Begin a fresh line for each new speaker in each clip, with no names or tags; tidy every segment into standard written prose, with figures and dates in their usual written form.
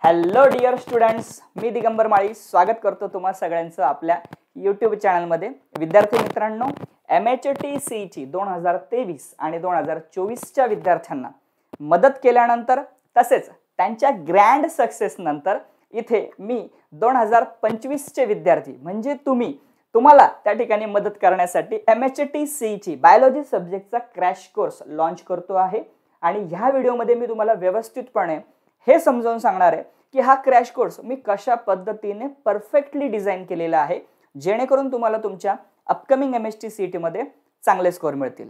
Hello dear students, मी दिगंबर माळी स्वागत करतो तुम्हा सगळ्यांचं आपल्या यूट्यूब चॅनलमध्ये. विद्यार्थी मित्रांनो, MHT CET 2023 आणि 2024च्या विद्यार्थ्यांना मदत केल्यानंतर तसेच त्यांच्या ग्रँड सक्सेस नंतर इथे मी 2025चे विद्यार्थी म्हणजे तुम्हाला त्या ठिकाणी मदत करण्यासाठी MHT CET biology सब्जेक्टचा crash course launch करतो आहे. आणि ह्या व्हिडिओमध्ये मी तुम्हाला व्यवस्थितपणे हे समजावून सांगणार आहे की हा क्रॅश कोर्स मी कशा पद्धतीने परफेक्टली डिझाइन केलेला आहे जेणेकरून तुम्हाला तुमच्या अपकमिंग MHT CET मध्ये चांगले स्कोर मिळतील.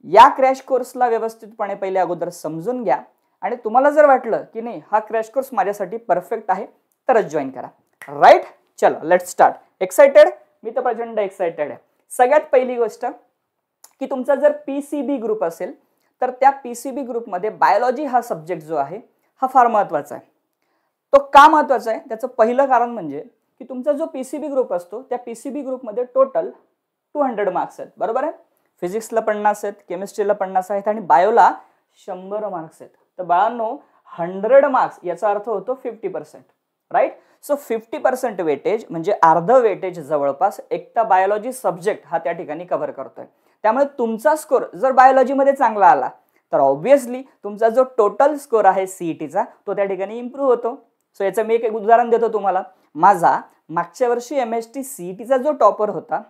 या क्रॅश कोर्सला व्यवस्थितपणे पहिले अगोदर समजून घ्या आणि तुम्हाला जर वाटलं की नाही हा क्रॅश कोर्स माझ्यासाठी परफेक्ट आहे तरच जॉईन करा. राईट, चलो लेट्स स्टार्ट. एक्साइटेड? मी तर प्रचंड एक्साइटेड आहे. सगळ्यात पहिली गोष्ट की तुमचा जर PCB ग्रुप असेल तर त्या PCB ग्रुपमध्ये बायोलॉजी हा सब्जेक्ट जो आहे हा फार महत्त्वाचा आहे. तो का महत्त्वाचा आहे त्याचं पहिलं कारण म्हणजे की तुमचा जो PCB ग्रुप असतो त्या PCB ग्रुपमध्ये टोटल 200 मार्क्स आहेत. बरोबर आहे. फिजिक्सला 50 आहेत, केमिस्ट्रीला 50 आहेत आणि बायोला 100 मार्क्स आहेत. तर बाळांनो 100 मार्क्स याचा अर्थ होतो 50%. राईट. सो 50% वेटेज म्हणजे अर्ध वेटेज जवळपास एकटा बायोलॉजी सब्जेक्ट हा त्या ठिकाणी कव्हर करतोय. त्यामुळे तुमचा स्कोर जर बायोलॉजीमध्ये चांगला आला तर ऑब्व्हियसली तुमचा जो टोटल स्कोर आहे CETचा तो त्या ठिकाणी इम्प्रूव्ह होतो. सो याचं मी एक उदाहरण देतो तुम्हाला. माझा मागच्या वर्षी MHT CETचा जो टॉपर होता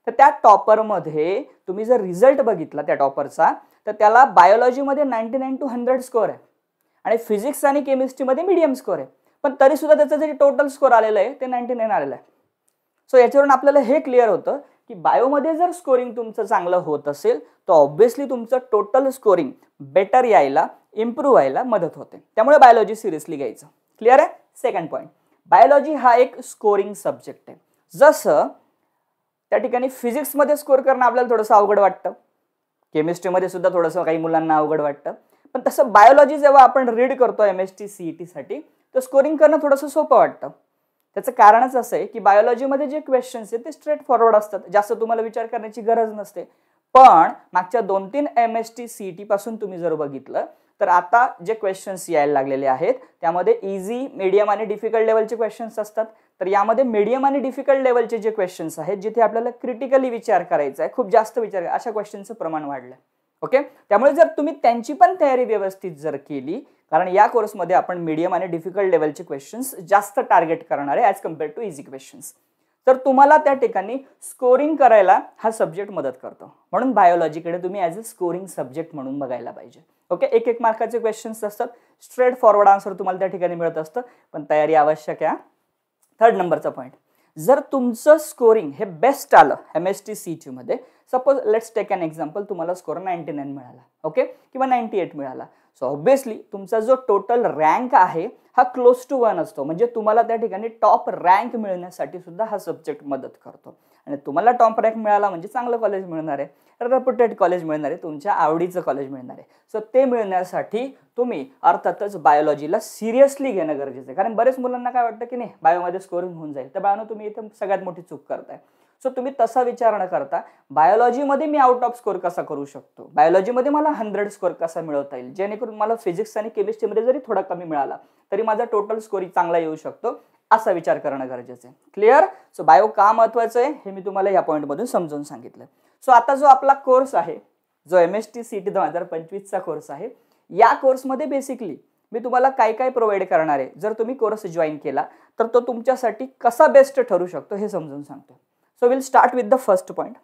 तर त्या टॉपरमध्ये तुम्ही जर रिझल्ट बघितला त्या टॉपरचा तर त्याला बायोलॉजीमध्ये 99 to 100 स्कोर आहे आणि फिजिक्स आणि केमिस्ट्रीमध्ये मीडियम स्कोर आहे. पण तरी सुद्धा त्याचं जे टोटल स्कोर आलेलं आहे ते 99 आलेलं आहे. सो याच्यावरून आपल्याला हे क्लिअर होतं की बायोमध्ये जर स्कोरिंग तुमचं चांगलं होत असेल तर ऑब्व्हियसली तुमचं टोटल स्कोरिंग बेटर यायला इम्प्रूव्ह व्हायला मदत होते. त्यामुळे बायोलॉजी सिरियसली घ्यायचं. क्लिअर आहे. सेकंड पॉईंट, बायोलॉजी हा एक स्कोरिंग सब्जेक्ट आहे. जसं त्या ठिकाणी फिजिक्समध्ये स्कोर करणं आपल्याला थोडंसं अवघड वाटतं, केमिस्ट्रीमध्ये सुद्धा थोडंसं काही मुलांना अवघड वाटतं, पण तसं बायोलॉजी जेव्हा आपण रीड करतो MHT CET साठी तर स्कोरिंग करणं थोडंसं सोपं वाटतं. त्याचं कारणच असं आहे की बायोलॉजीमध्ये जे क्वेश्चन्स आहेत ते स्ट्रेट फॉरवर्ड असतात, जास्त तुम्हाला विचार करण्याची गरज नसते. पण मागच्या 2-3 MHT CET पासून तुम्ही जर बघितलं तर आता जे क्वेश्चन्स यायला लागलेले आहेत त्यामध्ये इझी, मीडियम आणि डिफिकल्ट लेवलचे क्वेश्चन्स असतात. तर यामध्ये मीडियम आणि डिफिकल्ट लेवलचे जे क्वेश्चन्स आहेत जिथे आपल्याला क्रिटिकली विचार करायचा आहे, खूप जास्त विचार, अशा क्वेश्चनचं प्रमाण वाढलं. ओके. त्यामुळे जर तुम्ही त्यांची पण तयारी व्यवस्थित जर केली, कारण या कोर्समध्ये आपण मीडियम आणि डिफिकल्ट लेवलचे क्वेश्चन्स जास्त टार्गेट करणार आहे as compare to easy questions, तर तुम्हाला त्या ठिकाणी स्कोरिंग करायला हा सब्जेक्ट मदत करतो. म्हणून बायोलॉजीकडे तुम्ही ॲज अ स्कोरिंग सब्जेक्ट म्हणून बघायला पाहिजे. ओके. 1-1 मार्काचे क्वेश्चन्स असतात, स्ट्रेट फॉरवर्ड आन्सर तुम्हाला त्या ठिकाणी मिळत असतं, पण तयारी आवश्यक आहे. थर्ड नंबरचा पॉईंट, जर तुमचं स्कोरिंग हे बेस्ट आलं MHT CET मध्ये, suppose let's take an example, तुम्हाला स्कोर 99 मिळाला, ओके, किंवा 98 मिळाला, सो ऑब्व्हियसली तुमचा जो टोटल रँक आहे हा क्लोज टू 1 असतो. म्हणजे तुम्हाला त्या ठिकाणी टॉप रँक मिळण्यासाठी सुद्धा हा सब्जेक्ट मदत करतो. आणि तुम्हाला टॉप रँक मिळाला म्हणजे चांगलं कॉलेज मिळणार आहे, रेप्युटेड कॉलेज मिळणार आहे, तुमच्या आवडीचं कॉलेज मिळणार आहे. सो ते मिळण्यासाठी तुम्ही अर्थातच बायोलॉजीला सिरियसली घेणं गरजेचं आहे. कारण बरेच मुलांना काय वाटतं की नाही बायोमध्ये स्कोरिंग होऊन जाईल, तर बाळांनो तुम्ही इथे सगळ्यात मोठी चूक करताय. सो तुम्ही तसा विचार न करता बायोलॉजीमध्ये मी आउट ऑफ स्कोर कसा करू शकतो, बायोलॉजीमध्ये मला 100 स्कोर कसा मिळवता येईल जेणेकरून मला फिजिक्स आणि केमिस्ट्रीमध्ये जरी थोडा कमी मिळाला तरी माझा टोटल स्कोरिंग चांगला येऊ शकतो, असा विचार करणं गरजेचं आहे. क्लिअर. सो बायो का महत्त्वाचं आहे हे मी तुम्हाला या पॉईंटमधून समजून सांगितलं. सो आता जो आपला कोर्स आहे, जो MHT CET 2025चा कोर्स आहे, या कोर्समध्ये बेसिकली मी तुम्हाला काय काय प्रोव्हाइड करणार आहे, जर तुम्ही कोर्स जॉईन केला तर तो तुमच्यासाठी कसा बेस्ट ठरू शकतो हे समजून सांगतो. So will start with the first point.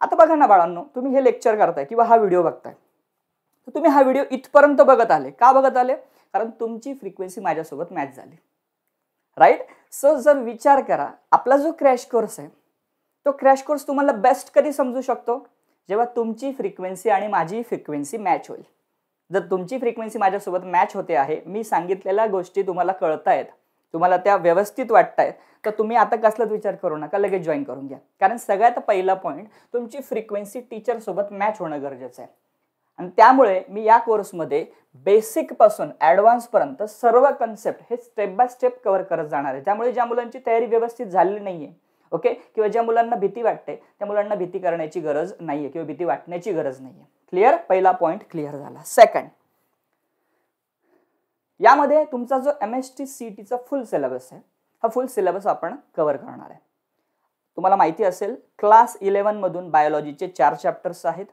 आता बघा ना बाळांनो, तुम्ही हे लेक्चर करताय किंवा हा व्हिडिओ बघताय, तर तुम्ही हा व्हिडिओ इथपर्यंत बघत आले. का बघत आले? कारण तुमची फ्रिक्वेन्सी माझ्यासोबत मॅच झाली. राईट. सो जर विचार करा, आपला जो क्रॅश कोर्स आहे तो क्रॅश कोर्स तुम्हाला बेस्ट कधी समजू शकतो, जेव्हा तुमची फ्रिक्वेन्सी आणि माझी फ्रिक्वेन्सी मॅच होईल. जर तुमची फ्रिक्वेन्सी माझ्यासोबत मॅच होते आहे, मी सांगितलेल्या गोष्टी तुम्हाला कळतायत, तुम्हाला त्या व्यवस्थित वाटतायत, तर तुम्ही आता कसलाच विचार करू नका, लगेच जॉईन करून घ्या. कारण सगळ्यात पहिला पॉईंट, तुमची फ्रिक्वेन्सी टीचर सोबत मॅच होणं गरजेचं आहे. आणि त्यामुळे मी या कोर्समध्ये बेसिक पासून ॲडव्हान्स पर्यंत सर्व कन्सेप्ट हे स्टेप बाय स्टेप कव्हर करत जाणार आहे. त्यामुळे ज्या मुलांची तयारी व्यवस्थित झालेली नाहीये, ओके, किंवा ज्या मुलांना भीती वाटते त्या मुलांना भीती करण्याची गरज नाहीये किंवा भीती वाटण्याची गरज नाहीये. क्लिअर. पहिला पॉईंट क्लिअर झाला. सेकंड, यामध्ये तुमचा जो MST CET चा फुल सिलेबस आहे, हा फुल सिलेबस आपण कव्हर करणार आहे. तुम्हाला माहिती असेल क्लास 11 मधून बायोलॉजीचे 4 चॅप्टर्स आहेत,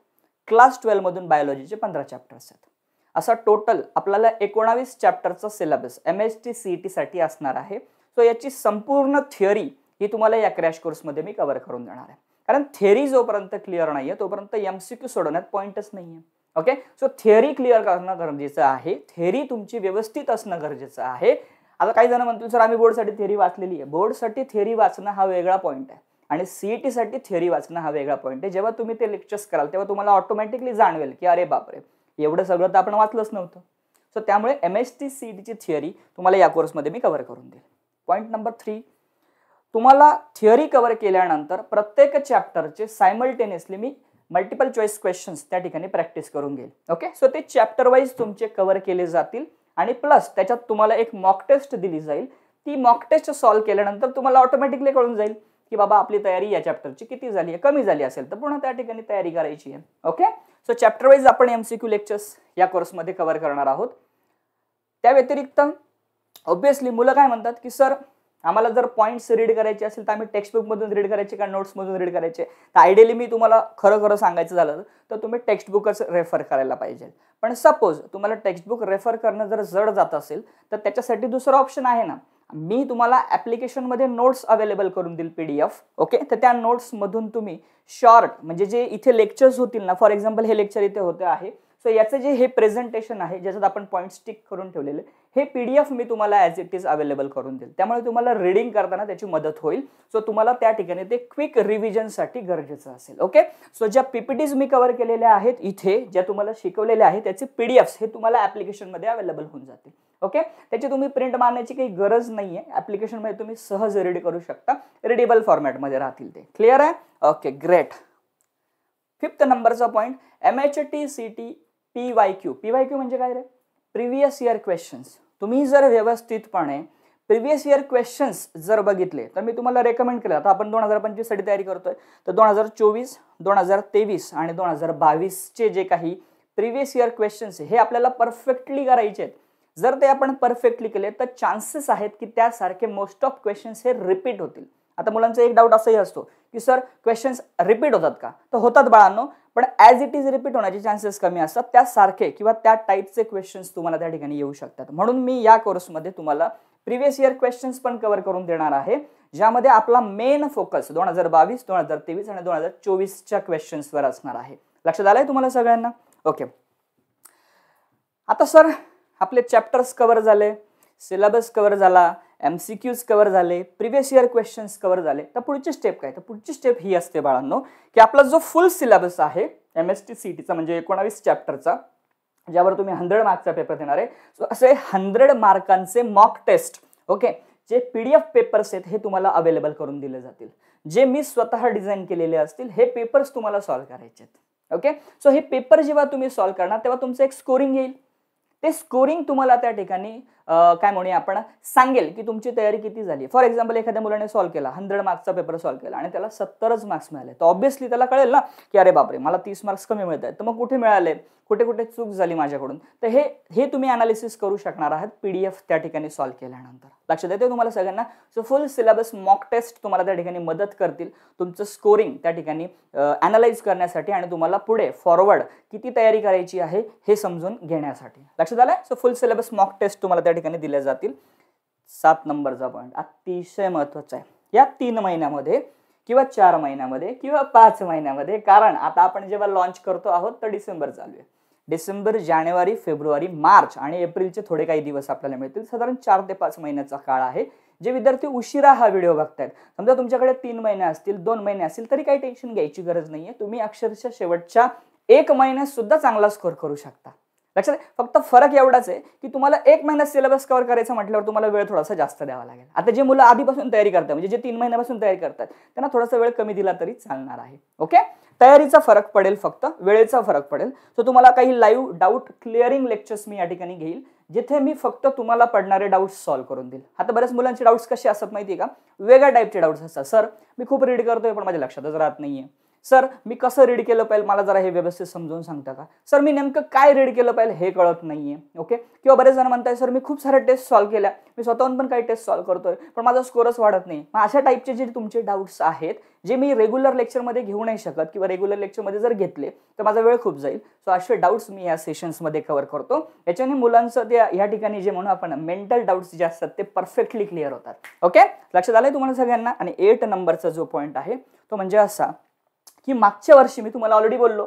क्लास 12 मधून बायोलॉजीचे 15 चॅप्टर्स आहेत. असा टोटल आपल्याला 19 चॅप्टरचा सिलेबस MST CET साठी असणार आहे. सो याची संपूर्ण थिअरी ही तुम्हाला या क्रॅश कोर्समध्ये मी कव्हर करून देणार आहे. कारण थिअरी जोपर्यंत क्लिअर नाहीये तोपर्यंत MCQ सोडवण्यात पॉइंटच नाहीये. ओके, सो थिअरी क्लिअर करणं गरजेचं आहे, थिअरी तुमची व्यवस्थित असणं गरजेचं आहे. आता काही जण म्हणतील सर आम्ही बोर्डसाठी थिअरी वाचलेली आहे. बोर्डसाठी थिअरी वाचणं हा वेगळा पॉइंट आहे आणि CET साठी थिअरी वाचणं हा वेगळा पॉइंट आहे. जेव्हा तुम्ही ते लेक्चर्स कराल तेव्हा तुम्हाला ऑटोमॅटिकली जाणवेल की अरे बापरे, एवढं सगळं तर आपण वाचलंच नव्हतं. सो त्यामुळे MST CET ची थिअरी तुम्हाला या कोर्समध्ये मी कव्हर करून देईल. पॉइंट नंबर 3, तुम्हाला थिअरी कव्हर केल्यानंतर प्रत्येक चॅप्टरचे सायमल्टेनियसली मी मल्टिपल चॉईस क्वेश्चन्स त्या ठिकाणी प्रॅक्टिस करून घेईल. ओके, सो ते चॅप्टर वाईज तुमचे कव्हर केले जातील आणि प्लस त्याच्यात तुम्हाला एक मॉक टेस्ट दिली जाईल. ती मॉक टेस्ट सॉल्व्ह केल्यानंतर तुम्हाला ऑटोमॅटिकली कळून जाईल की बाबा आपली तयारी या चॅप्टरची किती झाली आहे, कमी झाली असेल तर पुन्हा त्या ठिकाणी तयारी करायची आहे. ओके, सो चॅप्टर वाईज आपण MCQ लेक्चर्स या कोर्समध्ये कव्हर करणार आहोत. त्या व्यतिरिक्त ऑब्विसली मुलं काय म्हणतात की सर आम्हाला जर पॉइंट्स रीड करायचे असेल तर आम्ही टेक्स्टबुक मधून रीड करायचे का नोट्स मधून रीड करायचे. तर आयडियली मी तुम्हाला खरं सांगायचं झालं तर तुम्ही टेक्स्टबुकच रेफर करायला पाहिजे. पण सपोज तुम्हाला टेक्स्टबुक रेफर करणं जर जड जात असेल तर त्याच्यासाठी दुसरा ऑप्शन आहे ना, मी तुम्हाला ऍप्लिकेशन मध्ये नोट्स अवेलेबल करून देईल PDF. ओके, तर त्या नोट्स मधून तुम्ही शॉर्ट म्हणजे जे इथे लेक्चर्स होतील ना, फॉर एक्झाम्पल हे लेक्चर इथे होते आहे, सो याचं जे हे प्रेझेंटेशन आहे ज्याच्यात आपण पॉइंट स्टिक करून ठेवलेले, हे PDF मी तुम्हाला ॲज इट इज अवेलेबल करून देईल. त्यामुळे तुम्हाला रीडिंग करताना त्याची मदत होईल. सो तुम्हाला त्या ठिकाणी ते क्विक रिव्हिजनसाठी गरजेचं असेल. ओके, सो ज्या PPTs मी कव्हर केलेल्या आहेत इथे, ज्या तुम्हाला शिकवलेल्या आहेत त्याचे PDFs हे तुम्हाला ऍप्लिकेशनमध्ये अवेलेबल होऊन जातील. ओके, त्याची तुम्ही प्रिंट मारण्याची काही गरज नाहीये, ऍप्लिकेशनमध्ये तुम्ही सहज रीड करू शकता, रीडेबल फॉर्मॅटमध्ये राहतील ते. क्लिअर आहे? Okay, great. 5th नंबरचा point MHT CET PYQ. PYQ म्हणजे काय रे? Previous year questions. तुम्ही जर व्यवस्थितपणे प्रिव्हियस इयर क्वेश्चन्स जर बघितले तर मी तुम्हाला रेकमेंड केलं. आता आपण 2025 साठी तयारी करतोय तर 2024, 2023 आणि 2022 चे जे काही प्रिव्हियस इयर क्वेश्चन्स हे आपल्याला परफेक्टली करायचे आहेत. जर ते आपण परफेक्टली केले तर चान्सेस आहेत की त्यासारखे मोस्ट ऑफ क्वेश्चन्स हे रिपीट होतील. आता मुलांचा एक डाऊट असाही असतो की सर क्वेश्चन्स रिपीट होतात का? तर होतात बाळांनो, पण ॲज इट इज रिपीट होण्याचे चान्सेस कमी असतात. त्यासारखे किंवा त्या टाईपचे क्वेश्चन्स तुम्हाला त्या ठिकाणी येऊ शकतात. म्हणून मी या कोर्समध्ये तुम्हाला प्रिव्हियस इयर क्वेश्चन्स पण कव्हर करून देणार आहे, ज्यामध्ये आपला मेन फोकस 2022, 2023 आणि 2024च्या क्वेश्चन्सवर असणार आहे. लक्षात आलंय तुम्हाला सगळ्यांना? ओके, आता सर आपले चॅप्टर्स कव्हर झाले, सिलेबस कव्हर झाला, MCQs कव्हर झाले, प्रिव्हियस इयर क्वेश्चन्स कव्हर झाले, तर पुढची स्टेप काय? तर पुढची स्टेप ही असते बाळांनो की आपला जो फुल सिलेबस आहे MST CETचा म्हणजे 19 चॅप्टरचा, ज्यावर तुम्ही 100 मार्कचा पेपर देणार आहे. सो असे 100 मार्कांचे मॉक टेस्ट, ओके, जे PDF पेपर्स आहेत हे तुम्हाला अवेलेबल करून दिले जातील, जे मी स्वतः डिझाईन केलेले असतील. हे पेपर्स तुम्हाला सॉल्व्ह करायचे आहेत. ओके, सो हे पेपर जेव्हा तुम्ही सॉल्व्ह करणार तेव्हा तुमचं एक स्कोरिंग येईल. ते स्कोरिंग तुम्हाला त्या ठिकाणी काय म्हणूया आपण सांगेल की तुमची तयारी किती झाली. फॉर एक्झाम्पल एखाद्या मुलाने सॉल्व्ह केला, 100 मार्क्सचा पेपर सॉल्व्ह केला आणि त्याला 70च मार्क्स मिळाले, तर ऑब्व्हियसली त्याला कळेल ना की अरे बापरे मला 30 मार्क्स कमी मिळत आहेत, तर मग कुठे मिळाले, कुठे कुठे चूक झाली माझ्याकडून. तर हे तुम्ही अनालिसिस करू शकणार आहात PDF त्या ठिकाणी सॉल्व्ह केल्यानंतर. लक्षात येते तुम्हाला सगळ्यांना? So full syllabus mock taste तुम्हाला त्या ठिकाणी मदत करतील तुमचं स्कोरिंग त्या ठिकाणी अनालाइज करण्यासाठी आणि तुम्हाला पुढे फॉरवर्ड किती तयारी करायची आहे हे समजून घेण्यासाठी. लक्षात आलंय? So full syllabus mock taste तुम्हाला त्या ठिकाणी दिल्या जातील. 7 नंबरचा पॉइंट अतिशय महत्वाचा आहे. या 3 महिन्यामध्ये किंवा 4 महिन्यामध्ये किंवा 5 महिन्यामध्ये, कारण आता आपण जेव्हा लॉन्च करतो आहोत तर डिसेंबर चालू आहे. डिसेंबर, जानेवारी, फेब्रुवारी, मार्च आणि एप्रिलचे थोडे काही दिवस आपल्याला मिळतील. साधारण 4 ते 5 महिन्याचा काळ आहे. जे विद्यार्थी उशिरा हा व्हिडिओ बघतायत, समजा तुमच्याकडे 3 महिने असतील, 2 महिने असतील, तरी काही टेन्शन घ्यायची गरज नाहीये. तुम्ही अक्षरशः शेवटच्या 1 महिन्यात सुद्धा चांगला स्कोर करू शकता. लक्षात, फक्त फरक एवढाच आहे की तुम्हाला 1 महिन्यात सिलेबस कव्हर करायचं म्हटल्यावर तुम्हाला वेळ थोडासा जास्त द्यावा लागेल. आता जे मुलं आधीपासून तयारी करतात, म्हणजे जे 3 महिन्यापासून तयारी करतात, त्यांना थोडासा वेळ कमी दिला तरी चालणार आहे. ओके, तयारीचा फरक पडेल, फक्त वेळेचा फरक पडेल. सो तुम्हाला काही लाईव्ह डाऊट क्लिअरिंग लेक्चर्स मी या ठिकाणी घेईल, जिथे मी फक्त तुम्हाला पडणारे डाऊट्स सॉल्व्ह करून देईल. आता बऱ्याच मुलांचे डाऊट्स कसे असतात माहिती आहे का? वेगळ्या टाईपचे डाऊट्स असतात. सर मी खूप रीड करतोय पण माझ्या लक्षातच राहत नाहीये, सर मी कसं रीड केलं पाहिजे मला जरा हे व्यवस्थित समजावून सांगता का, सर मी नेमकं काय रीड केलं पाहिजे हे कळत नाहीये. ओके, किंवा बरेच जण म्हणताय सर मी खूप साऱ्या टेस्ट सॉल्व्ह केल्या, मी स्वतःहून पण काही टेस्ट सॉल्व्ह करतोय पण माझा स्कोरच वाढत नाही. मग अशा टाईपचे जे तुमचे डाऊट्स आहेत जे मी रेग्युलर लेक्चरमध्ये घेऊ नाही शकत किंवा रेग्युलर लेक्चरमध्ये जर घेतले तर माझा वेळ खूप जाईल. सो असे डाऊट्स मी या सेशन्समध्ये कव्हर करतो. याच्याने मुलांचं त्या या ठिकाणी जे म्हणू आपण मेंटल डाऊट्स जे असतात ते परफेक्टली क्लिअर होतात. ओके, लक्षात आलंय तुम्हाला सगळ्यांना. आणि 8 नंबरचा जो पॉईंट आहे तो म्हणजे असा की मागच्या वर्षी मी तुम्हाला ऑलरेडी बोललो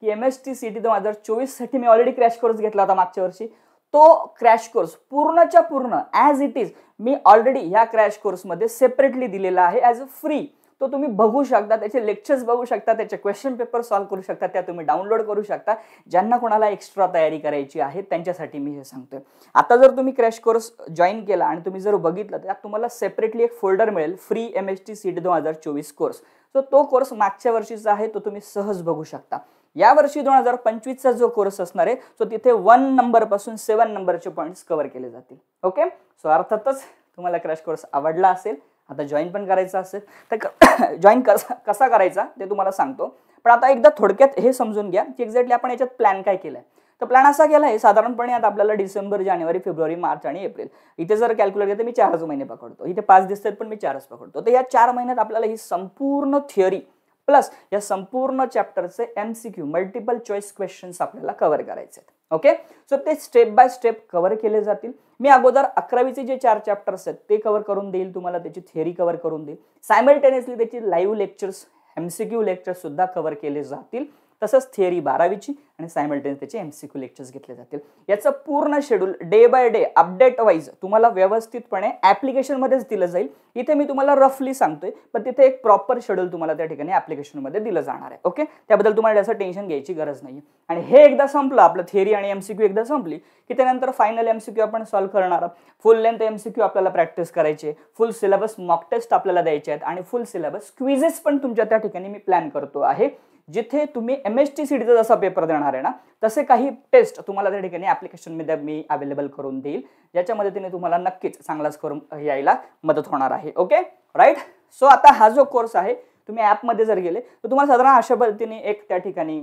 की MST CET 2024 साठी मी ऑलरेडी क्रॅश कोर्स घेतला होता मागच्या वर्षी. तो क्रॅश कोर्स पूर्णच्या पूर्ण as it is me already ह्या क्रॅश कोर्समध्ये सेपरेटली दिलेला आहे ॲज अ फ्री. तो तुम्ही बघू शकता, त्याचे लेक्चर्स बघू शकता, त्याचे क्वेश्चन पेपर सॉल्व्ह करू शकता, त्या तुम्ही डाउनलोड करू शकता. ज्यांना कोणाला एक्स्ट्रा तयारी करायची आहे त्यांच्यासाठी मी हे सांगतोय. आता जर तुम्ही क्रॅश कोर्स जॉईन केला आणि तुम्ही जर बघितलं तर त्यात तुम्हाला सेपरेटली एक फोल्डर मिळेल free MST CET 2024 course. So तो कोर्स मागच्या वर्षीचा आहे, तो तुम्ही सहज बघू शकता. या वर्षी 2025चा जो कोर्स असणार आहे सो तिथे 1 नंबर पासून 7 नंबरचे पॉईंट्स कव्हर केले जातील. ओके, सो अर्थातच तुम्हाला क्रॅश कोर्स आवडला असेल, आता जॉईन पण करायचा असेल तर जॉईन कसा करायचा ते तुम्हाला सांगतो. पण आता एकदा थोडक्यात हे समजून घ्या की एक्झॅक्टली आपण याच्यात प्लॅन काय केलाय. तर प्लॅन असा केला आहे साधारणपणे आता आपल्याला डिसेंबर, जानेवारी, फेब्रुवारी, मार्च आणि एप्रिल इथे जर कॅल्क्युलेट केलं तर मी 4च महिने पकडतो. इथे 5 दिसतात पण मी 4च पकडतो. तर या 4 महिन्यात आपल्याला ही संपूर्ण थिअरी प्लस या संपूर्ण चॅप्टरचे MCQ मल्टिपल चॉईस क्वेश्चन्स आपल्याला कव्हर करायचे आहेत. ओके, सो ते स्टेप बाय स्टेप कव्हर केले जातील. मी अगोदर 11वीचे जे 4 चॅप्टर्स आहेत ते कव्हर करून देईल तुम्हाला, त्याची थिअरी कव्हर करून देईल. सायमल्टेनियसली त्याची लाईव्ह लेक्चर्स MCQ लेक्चर्स सुद्धा कव्हर केले जातील. तसंच थिअरी 12वीची आणि सायमल्टेनियस त्याचे MCQ लेक्चर्स घेतले जातील. याचं पूर्ण schedule day by day update wise तुम्हाला व्यवस्थितपणे ऍप्लिकेशनमध्येच दिलं जाईल. इथे मी तुम्हाला रफली सांगतोय पण तिथे एक प्रॉपर शेड्यूल तुम्हाला त्या ठिकाणी ऍप्लिकेशनमध्ये दिलं जाणार आहे. ओके, त्याबद्दल तुम्हाला त्याचं टेन्शन घ्यायची गरज नाही. आणि हे एकदा संपलं आपलं थिअरी आणि MCQ एकदा संपली की त्यानंतर फायनल MCQ आपण सॉल्व्ह करणार. फुल लेंथ MCQ आपल्याला प्रॅक्टिस करायची, फुल सिलेबस मॉक टेस्ट आपल्याला द्यायचे आहेत आणि फुल सिलेबस क्विजेस पण तुमच्या त्या ठिकाणी मी प्लॅन करतो आहे. जिथे तुम्ही MST CETचा जसा पेपर देणार आहे ना तसे काही टेस्ट तुम्हाला त्या ठिकाणी ऍप्लिकेशनमध्ये मी अवेलेबल करून देईल, ज्याच्या मदतीने तुम्हाला नक्कीच चांगला स्कोर यायला मदत होणार आहे. Okay, right. सो आता हा जो कोर्स आहे तुम्ही ॲपमध्ये जर गेले तर तुम्हाला साधारण अशा पद्धतीने एक त्या ठिकाणी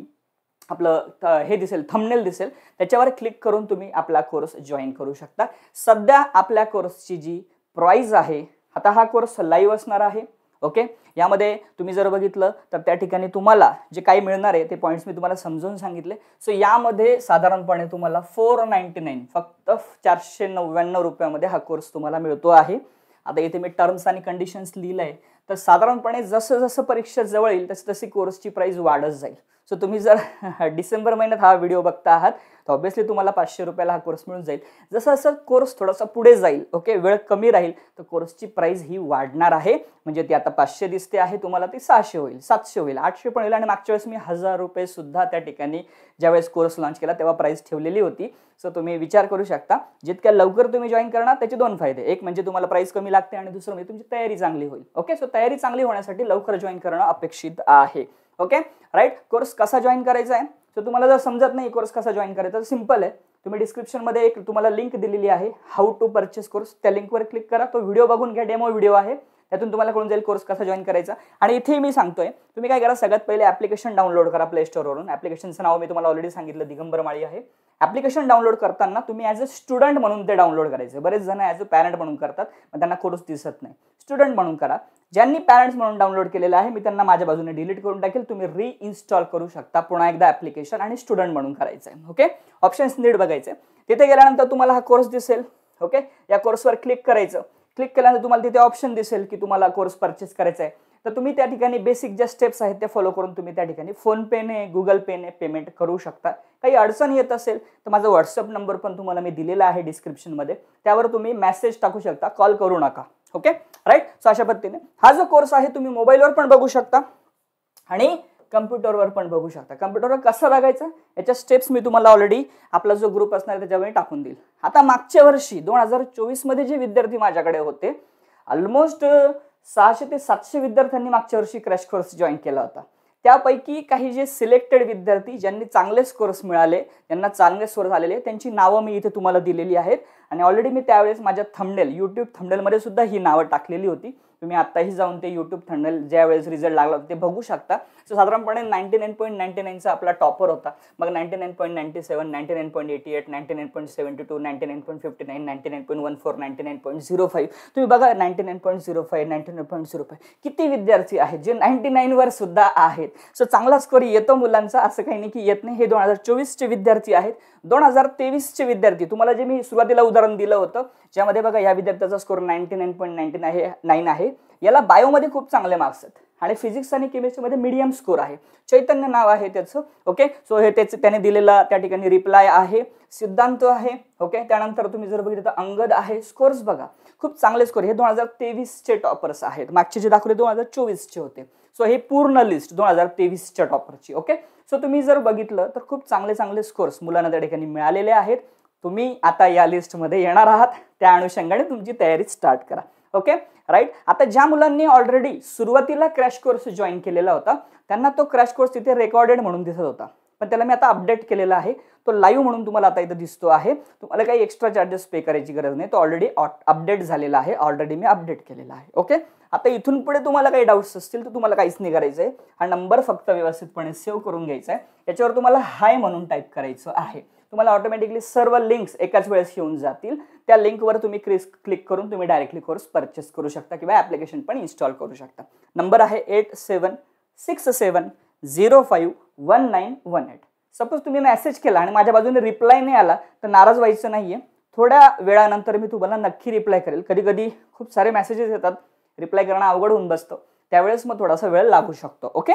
आपलं हे दिसेल, थंबनेल दिसेल, त्याच्यावर क्लिक करून तुम्ही आपला कोर्स जॉईन करू शकता. सध्या आपल्या कोर्सची जी प्राइस आहे, आता हा कोर्स लाईव्ह असणार आहे. ओके, यामध्ये तुम्ही जर बघितलं तर त्या ठिकाणी तुम्हाला जे काही मिळणार आहे ते पॉईंट्स मी तुम्हाला समजून सांगितले. सो यामध्ये साधारणपणे तुम्हाला 499 फक्त 499 रुपयामध्ये हा कोर्स तुम्हाला मिळतो आहे. आता इथे मी टर्म्स आणि कंडिशन्स लिहिलं आहे, तर साधारणपणे जसं जसं परीक्षा जवळ येईल तशी तशी कोर्सची प्राइस वाढत जाईल. सो तुम्ही जर डिसेंबर महिन्यात हा व्हिडिओ बघता आहात तर ऑब्व्हियसली तुम्हाला 500 रुपयाला हा कोर्स मिळून जाईल. जसं जसं कोर्स थोडासा पुढे जाईल, ओके, वेळ कमी राहील तर कोर्सची प्राइस ही वाढणार आहे. म्हणजे ती आता 500 दिसते आहे तुम्हाला ती 600 होईल, 700 होईल, 800 पण होईल. आणि मागच्या वेळेस मी 1000 रुपये सुद्धा त्या ठिकाणी ज्यावेळेस कोर्स लॉन्च केला तेव्हा प्राइस ठेवलेली होती. सो तुम्ही विचार करू शकता जितक्या लवकर तुम्ही जॉईन करणार त्याचे 2 फायदे, एक म्हणजे तुम्हाला प्राइस कमी लागते आणि दुसरं म्हणजे तुमची तयारी चांगली होईल. ओके, सो तयारी चांगली होण्यासाठी लवकर जॉईन करणं अपेक्षित आहे. Okay, right. कोर्स कसा जॉईन करायचा आहे, सो तुम्हाला जर समजत नाही कोर्स कसा जॉईन करायचा तर सिंपल आहे. तुम्ही डिस्क्रिप्शनमध्ये एक तुम्हाला लिंक दिलेली आहे हाऊ टू परचेस कोर्स, त्या लिंकवर क्लिक करा, तो व्हिडिओ बघून घ्या, डेमो व्हिडिओ आहे, त्यातून तुम्हाला कळून जाईल कोर्स कसा जॉईन करायचा. आणि इथे मी सांगतोय तुम्ही काय करा, सगळ्यात पहिले ऍप्लिकेशन डाउनलोड करा प्ले स्टोरवरून. ऍप्लिकेशनचं नाव मी तुम्हाला ऑलरेडी सांगितलं, दिगंबर माळी आहे. ऍप्लिकेशन डाउनलोड करताना तुम्ही ॲज अ स्टुडंट म्हणून ते डाउनलोड करायचे. बरेच जण ॲज अ पॅरेंट म्हणून करतात पण त्यांना कोर्स दिसत नाही. स्टुडंट म्हणून करा. ज्यांनी पॅरेंट्स म्हणून डाउनलोड केलेलं आहे मी त्यांना माझ्या बाजूने डिलीट करून टाकेल, तुम्ही रीइन्स्टॉल करू शकता पुन्हा एकदा ऍप्लिकेशन आणि स्टुडंट म्हणून करायचं आहे. ओके, ऑप्शन्स नीट बघायचे. तिथे गेल्यानंतर तुम्हाला हा कोर्स दिसेल. ओके, या कोर्सवर क्लिक करायचं. क्लिक केल्यानंतर तुम्हाला तिथे ऑप्शन दिसेल की तुम्हाला कोर्स परचेस करायचा आहे, तर तुम्ही त्या ठिकाणी बेसिक ज्या स्टेप्स आहेत त्या फॉलो करून तुम्ही त्या ठिकाणी फोन पेने, गुगल पेने पेमेंट करू शकता. काही अडचण येत असेल तर माझा व्हॉट्सअप नंबर पण तुम्हाला मी दिलेला आहे डिस्क्रिप्शनमध्ये, त्यावर तुम्ही मेसेज टाकू शकता, कॉल करू नका. Okay, right. सो अशा पद्धतीने हा जो कोर्स आहे तुम्ही मोबाईलवर पण बघू शकता आणि कम्प्युटरवर पण बघू शकता. कम्प्युटरवर कसं बघायचं याच्या स्टेप्स मी तुम्हाला ऑलरेडी आपला जो ग्रुप असणार आहे त्याच्यावर टाकून देईल. आता मागच्या वर्षी 2024 मध्ये जे विद्यार्थी माझ्याकडे होते, ऑलमोस्ट 600 ते 700 विद्यार्थ्यांनी मागच्या वर्षी क्रॅश कोर्स जॉईन केला होता. त्यापैकी काही जे सिलेक्टेड विद्यार्थी ज्यांनी चांगले स्कोर्स मिळाले, ज्यांना चांगले स्कोर आलेले, त्यांची नावं मी इथे तुम्हाला दिलेली आहेत. आणि ऑलरेडी मी त्यावेळेस माझ्या थंबनेल यूट्यूब थंबनेलमध्ये सुद्धा ही नावं टाकलेली होती. तुम्ही आत्ताही जाऊन ते यूट्यूब थंबनेल ज्या वेळेस रिझल्ट लागला होता ते बघू शकता. सो साधारणपणे 99.99चा आपला टॉपर होता. मग 99.97, 99.88, 99.72, 99.59, 99.14, 99.05. तुम्ही बघा 99.05, 99.05 किती विद्यार्थी आहेत जे 99 वर सुद्धा आहेत. सो चांगला स्कोर येतो मुलांचा, असं काही नाही की येत नाही. हे 2024चे विद्यार्थी आहेत. 2023चे विद्यार्थी तुम्हाला जे मी सुरुवातीला उदाहरण दिलं होतं ज्यामध्ये बघा या विद्यार्थ्याचा स्कोर 99.99 आहे. याला बायोमध्ये खूप चांगले मार्क्स आहेत आणि फिजिक्स आणि केमिस्ट्रीमध्ये मीडियम स्कोर आहे. चैतन्य नाव आहे त्याचं. ओके, सो हे त्याने दिलेला त्या ठिकाणी रिप्लाय आहे. सिद्धांत आहे. ओके, त्यानंतर तुम्ही जर बघितलं तर अंगद आहे. स्कोर्स बघा खूप चांगले स्कोर. हे 2023चे टॉपर्स आहेत. मागचे जे दाखवले 2024चे होते. सो हे पूर्ण लिस्ट 2023च्या टॉपरची. ओके, सो तुम्ही जर बघितलं तर खूप चांगले चांगले स्कोर्स मुलांना त्या ठिकाणी मिळालेले आहेत. तुम्ही आता या लिस्टमध्ये येणार आहात, त्या अनुषंगाने तुमची तयारी स्टार्ट करा. Okay right. आता ज्या मुलांनी ऑलरेडी सुरुवातीला क्रॅश कोर्स जॉईन केलेला होता त्यांना तो क्रॅश कोर्स तिथे रेकॉर्डेड म्हणून दिसत होता, पण त्याला मी आता अपडेट केलेला आहे. तो लाईव्ह म्हणून तुम्हाला आता इथं दिसतो आहे. तुम्हाला काही एक्स्ट्रा चार्जेस पे करायची गरज नाही. तो ऑलरेडी अपडेट झालेला आहे. ऑलरेडी मी अपडेट केलेला आहे. ओके, आता इथून पुढे तुम्हाला काही डाऊट्स असतील तर तुम्हाला काहीच नाही करायचं आहे. हा नंबर फक्त व्यवस्थितपणे सेव्ह करून घ्यायचा आहे. याच्यावर तुम्हाला हाय म्हणून टाईप करायचं आहे. तुम्हाला ऑटोमॅटिकली सर्व लिंक्स एकाच वेळेस येऊन जातील. त्या लिंकवर तुम्ही क्लिक करून तुम्ही डायरेक्टली कोर्स परचेस करू शकता किंवा ॲप्लिकेशन पण इन्स्टॉल करू शकता. नंबर आहे 8767051918. सपोज तुम्ही मेसेज केला आणि माझ्या बाजूने रिप्लाय नाही आला तर नाराज व्हायचं नाहीये. थोड्या वेळानंतर मी तुम्हाला नक्की रिप्लाय करेल. कधी कधी खूप सारे मेसेजेस येतात, रिप्लाय करणं अवघड होऊन बसतं, त्यावेळेस मग थोडासा वेळ लागू शकतो. ओके,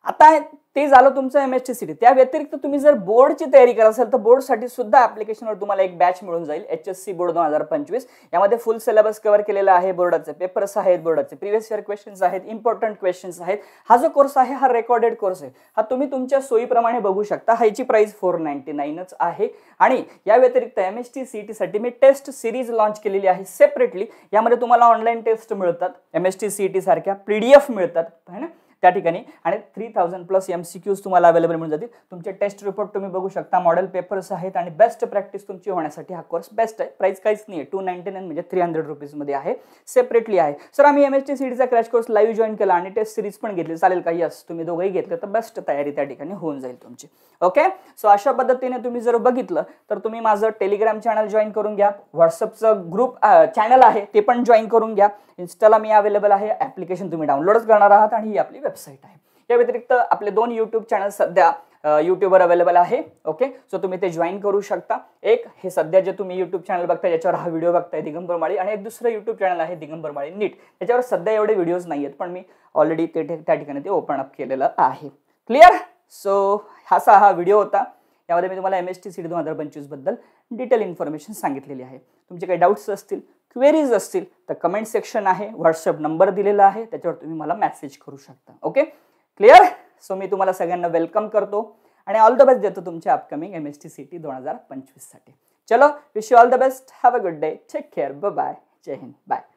आता ते झालं तुमचं MSTCT. त्या व्यतिरिक्त तुम्ही जर बोर्डची तयारी करत असाल तर बोर्डसाठी सुद्धा ऍप्लिकेशनवर तुम्हाला एक बॅच मिळून जाईल. HSC board 2025. यामध्ये फुल सिलेबस कव्हर केलेला आहे. बोर्डाचे पेपर्स आहेत, बोर्डाचे प्रिव्हियस इयर क्वेश्चन्स आहेत, इम्पॉर्टंट क्वेश्चन्स आहेत. हा जो कोर्स आहे हा रेकॉर्डेड कोर्स आहे. हा तुम्ही तुमच्या सोयीप्रमाणे बघू शकता. ह्याची प्राइस 499च आहे. आणि या व्यतिरिक्त MSTCT साठी मी टेस्ट सिरीज लॉन्च केलेली आहे सेपरेटली. यामध्ये तुम्हाला ऑनलाईन टेस्ट मिळतात, MSTCT सारख्या PDF मिळतात है ना त्या ठिकाणी, आणि 3000+ MCQs तुम्हाला अवेलेबल मिळून जातील. तुमचे टेस्ट रिपोर्ट तुम्ही बघू शकता, मॉडेल पेपर्स आहेत आणि बेस्ट प्रॅक्टिस तुमची होण्यासाठी हा कोर्स बेस्ट आहे. प्राइस काहीच नाही आहे, 299 म्हणजे 300 रुपीजमध्ये आहे, सेपरेटली आहे. सर आम्ही MSTCTचा क्रॅश कोर्स लाईव्ह जॉईन केला आणि टेस्ट सिरीज पण घेतली, चालेल का? यस, तुम्ही दोघंही घेतलं तर बेस्ट तयारी त्या ठिकाणी होऊन जाईल तुमची. ओके, सो अशा पद्धतीने तुम्ही जर बघितलं तर तुम्ही माझं टेलिग्राम चॅनल जॉईन करून घ्या. व्हॉट्सअपचं ग्रुप चॅनल आहे ते पण जॉईन करून घ्या. इन्स्टाला मी अवेलेबल आहे. ऍप्लिकेशन तुम्ही डाउनलोडच करणार आहात आणि ही आपली वेबसाईट आहे. या व्यतिरिक्त आपले 2 यूट्यूब चॅनल सध्या यूट्यूबवर अवेलेबल आहे. ओके, सो तुम्ही ते जॉईन करू शकता. एक हे सध्या जे तुम्ही यूट्यूब चॅनल बघताय याच्यावर हा व्हिडिओ बघताय दिगंबर माळी, आणि एक दुसरं यूट्यूब चॅनल आहे दिगंबर माळी नीट. याच्यावर सध्या एवढे व्हिडिओज नाही आहेत, पण मी ऑलरेडी त्या ठिकाणी ते ओपन अप केलेलं आहे. क्लिअर? सो हा व्हिडिओ होता. यामध्ये मी तुम्हाला MSTCT 2025 बद्दल डिटेल इन्फॉर्मेशन सांगितलेली आहे. तुमचे काही डाऊट्स असतील, क्वेरीज असतील तर कमेंट सेक्शन आहे, व्हॉट्सअप नंबर दिलेला आहे, त्याच्यावर तुम्ही मला मेसेज करू शकता. Okay, clear? सो मी तुम्हाला सगळ्यांना वेलकम करतो आणि ऑल द बेस्ट देतो तुमच्या अपकमिंग MSTCT 2025 साठी. चलो, wish you all the best. Have a good day. Take care. Bye bye. Jai Hind. Bye.